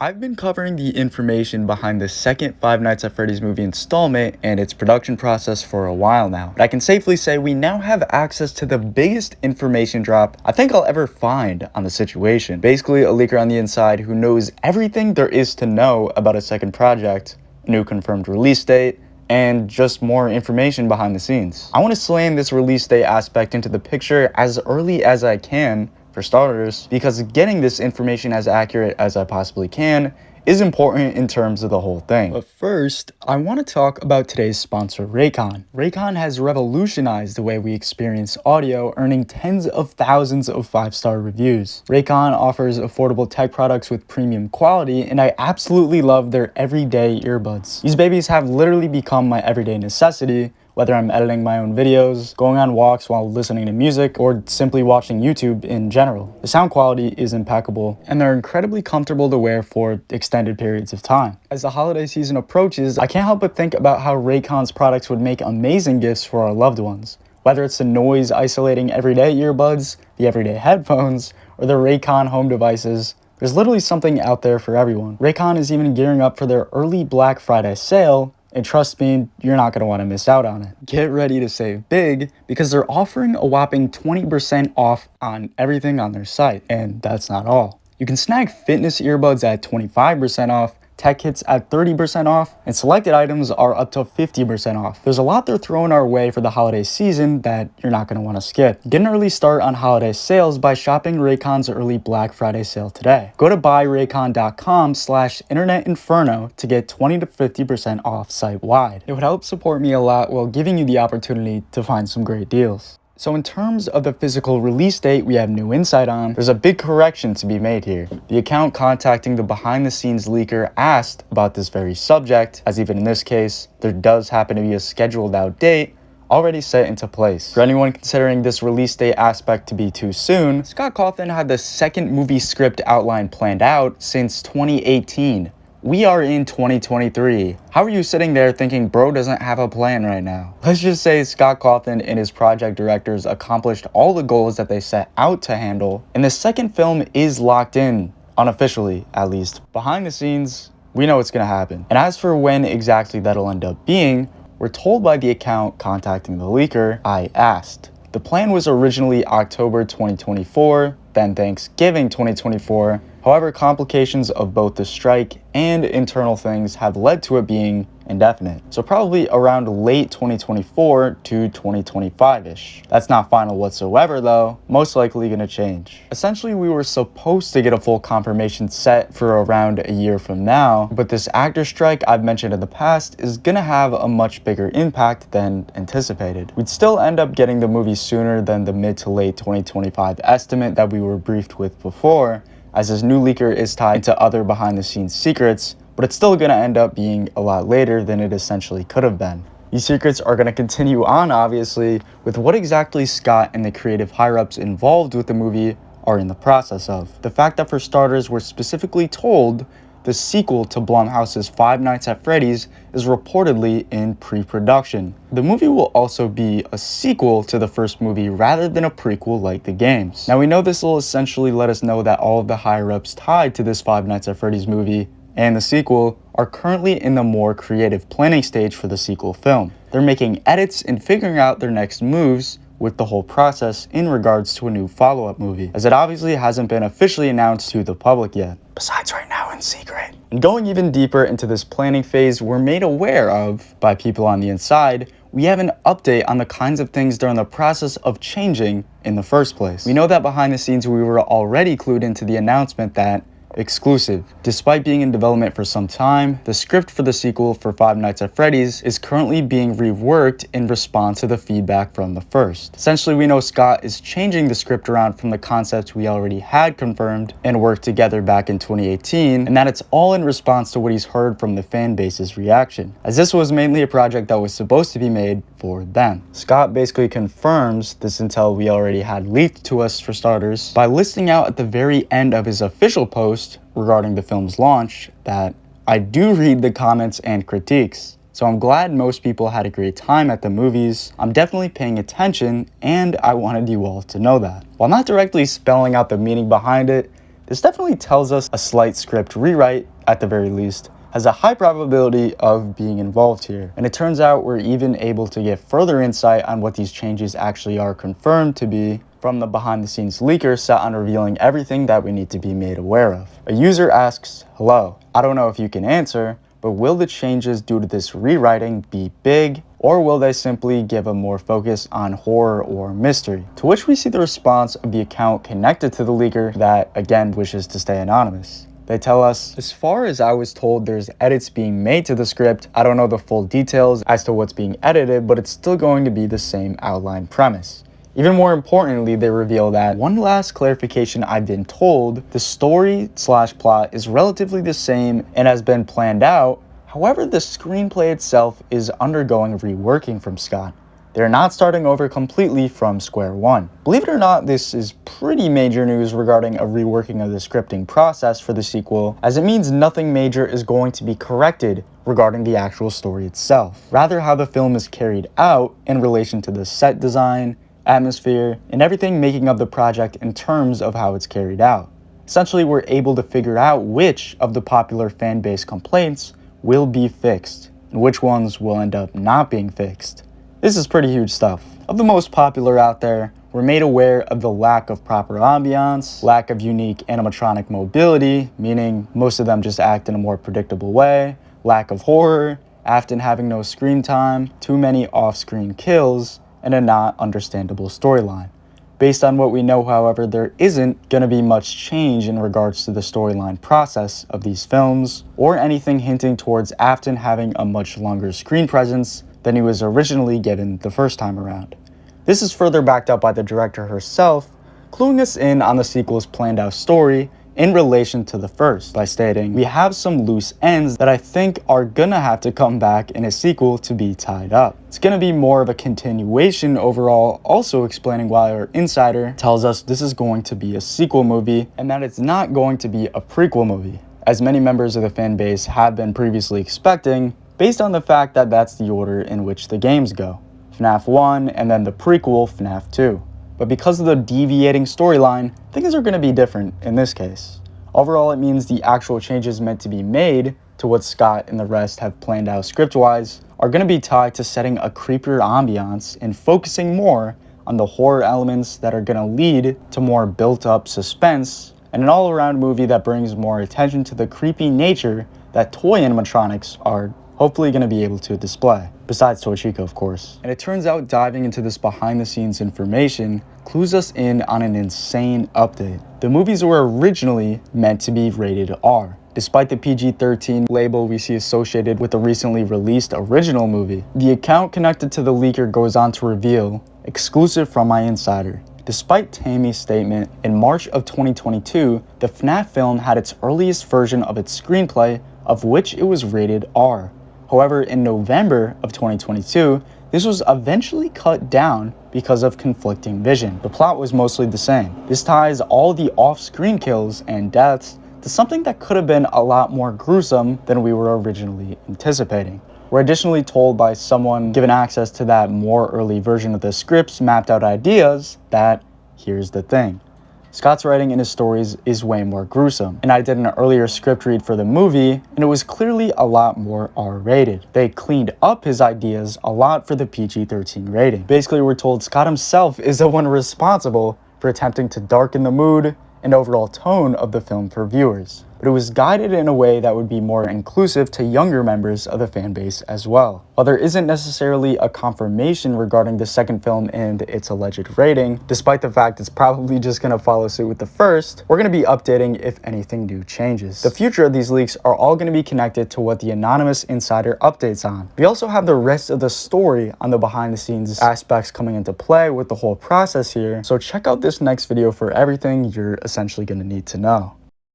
I've been covering the information behind the second Five Nights at Freddy's movie installment and its production process for a while now. But I can safely say we now have access to the biggest information drop I think I'll ever find on the situation. Basically, a leaker on the inside who knows everything there is to know about a second project, a new confirmed release date, and just more information behind the scenes. I want to slam this release date aspect into the picture as early as I can, for starters, because getting this information as accurate as I possibly can is important in terms of the whole thing. But first, I want to talk about today's sponsor, Raycon. Raycon has revolutionized the way we experience audio, earning tens of thousands of 5-star reviews. Raycon offers affordable tech products with premium quality, and I absolutely love their everyday earbuds. These babies have literally become my everyday necessity, whether I'm editing my own videos, going on walks while listening to music, or simply watching YouTube in general. The sound quality is impeccable, and they're incredibly comfortable to wear for extended periods of time. As the holiday season approaches, I can't help but think about how Raycon's products would make amazing gifts for our loved ones. Whether it's the noise isolating everyday earbuds, the everyday headphones, or the Raycon home devices, there's literally something out there for everyone. Raycon is even gearing up for their early Black Friday sale, and trust me, you're not going to want to miss out on it. Get ready to save big because they're offering a whopping 20% off on everything on their site. And that's not all. You can snag fitness earbuds at 25% off, tech kits at 30% off, and selected items are up to 50% off. There's a lot they're throwing our way for the holiday season that you're not going to want to skip. Get an early start on holiday sales by shopping Raycon's early Black Friday sale today. Go to buyraycon.com/internetinferno to get 20 to 50% off site-wide. It would help support me a lot while giving you the opportunity to find some great deals. So in terms of the physical release date we have new insight on, there's a big correction to be made here. The account contacting the behind-the-scenes leaker asked about this very subject, as even in this case, there does happen to be a scheduled out date already set into place. For anyone considering this release date aspect to be too soon, Scott Cawthon had the second movie script outline planned out since 2018. We are in 2023. How are you sitting there thinking bro doesn't have a plan right now? Let's just say Scott Cawthon and his project directors accomplished all the goals that they set out to handle, and the second film is locked in, unofficially at least. Behind the scenes, we know what's gonna happen. And as for when exactly that'll end up being, we're told by the account contacting the leaker, I asked. The plan was originally October 2024, then Thanksgiving 2024. However, complications of both the strike and internal things have led to it being indefinite. So probably around late 2024 to 2025-ish. That's not final whatsoever though, most likely gonna change. Essentially, we were supposed to get a full confirmation set for around a year from now, but this actor strike I've mentioned in the past is gonna have a much bigger impact than anticipated. We'd still end up getting the movie sooner than the mid to late 2025 estimate that we were briefed with before, as this new leaker is tied to other behind-the-scenes secrets, but it's still going to end up being a lot later than it essentially could have been. These secrets are going to continue on, obviously, with what exactly Scott and the creative higher-ups involved with the movie are in the process of. The fact that for starters, we're specifically told the sequel to Blumhouse's Five Nights at Freddy's is reportedly in pre-production. The movie will also be a sequel to the first movie rather than a prequel like the games. Now we know this will essentially let us know that all of the higher-ups tied to this Five Nights at Freddy's movie and the sequel are currently in the more creative planning stage for the sequel film. They're making edits and figuring out their next moves with the whole process in regards to a new follow-up movie, as it obviously hasn't been officially announced to the public yet, besides right now in secret. And going even deeper into this planning phase, we're made aware of, by people on the inside, we have an update on the kinds of things they're in the process of changing in the first place. We know that behind the scenes we were already clued into the announcement that exclusive. Despite being in development for some time, the script for the sequel for Five Nights at Freddy's is currently being reworked in response to the feedback from the first. Essentially, we know Scott is changing the script around from the concepts we already had confirmed and worked together back in 2018, and that it's all in response to what he's heard from the fan base's reaction, as this was mainly a project that was supposed to be made for them. Scott basically confirms this intel we already had leaked to us for starters by listing out at the very end of his official post regarding the film's launch that I do read the comments and critiques. So I'm glad most people had a great time at the movies. I'm definitely paying attention and I wanted you all to know that. While not directly spelling out the meaning behind it, This definitely tells us a slight script rewrite, at the very least, has a high probability of being involved here. And it turns out we're even able to get further insight on what these changes actually are confirmed to be from the behind the scenes leaker set on revealing everything that we need to be made aware of. A user asks, hello, I don't know if you can answer, but will the changes due to this rewriting be big, or will they simply give a more focus on horror or mystery? To which we see the response of the account connected to the leaker that, again, wishes to stay anonymous. They tell us, as far as I was told, there's edits being made to the script. I don't know the full details as to what's being edited, but it's still going to be the same outline premise. Even more importantly, they reveal that, one last clarification I've been told, the story/plot is relatively the same and has been planned out. However, the screenplay itself is undergoing reworking from Scott. They're not starting over completely from square one. Believe it or not, this is pretty major news regarding a reworking of the scripting process for the sequel, as it means nothing major is going to be corrected regarding the actual story itself. Rather, how the film is carried out in relation to the set design, atmosphere, and everything making up the project in terms of how it's carried out. Essentially, we're able to figure out which of the popular fan base complaints will be fixed, and which ones will end up not being fixed. This is pretty huge stuff. Of the most popular out there, we're made aware of the lack of proper ambiance, lack of unique animatronic mobility, meaning most of them just act in a more predictable way, lack of horror, Afton having no screen time, too many off-screen kills, and a not understandable storyline. Based on what we know, however, there isn't going to be much change in regards to the storyline process of these films, or anything hinting towards Afton having a much longer screen presence than he was originally given the first time around. This is further backed up by the director herself, cluing us in on the sequel's planned out story in relation to the first by stating, we have some loose ends that I think are gonna have to come back in a sequel to be tied up. It's gonna be more of a continuation overall, also explaining why our insider tells us this is going to be a sequel movie and that it's not going to be a prequel movie, as many members of the fan base have been previously expecting, based on the fact that that's the order in which the games go. FNAF 1 and then the prequel FNAF 2. But because of the deviating storyline, things are going to be different in this case. Overall, it means the actual changes meant to be made to what Scott and the rest have planned out script-wise are going to be tied to setting a creepier ambiance and focusing more on the horror elements that are going to lead to more built-up suspense and an all-around movie that brings more attention to the creepy nature that toy animatronics are hopefully going to be able to display, besides Toy Chica, of course. And it turns out diving into this behind-the-scenes information clues us in on an insane update. The movies were originally meant to be rated R, despite the PG-13 label we see associated with the recently released original movie. The account connected to the leaker goes on to reveal, exclusive from my insider, despite Tammy's statement, in March of 2022, the FNAF film had its earliest version of its screenplay, of which it was rated R. However, in November of 2022, this was eventually cut down because of conflicting vision. The plot was mostly the same. This ties all the off-screen kills and deaths to something that could have been a lot more gruesome than we were originally anticipating. We're additionally told by someone given access to that more early version of the script's mapped out ideas that, here's the thing. Scott's writing in his stories is way more gruesome, and I did an earlier script read for the movie, and it was clearly a lot more R-rated. They cleaned up his ideas a lot for the PG-13 rating. Basically, we're told Scott himself is the one responsible for attempting to darken the mood and overall tone of the film for viewers, but it was guided in a way that would be more inclusive to younger members of the fan base as well. While there isn't necessarily a confirmation regarding the second film and its alleged rating, despite the fact it's probably just going to follow suit with the first, we're going to be updating if anything new changes. The future of these leaks are all going to be connected to what the anonymous insider updates on. We also have the rest of the story on the behind the scenes aspects coming into play with the whole process here, so check out this next video for everything you're essentially going to need to know.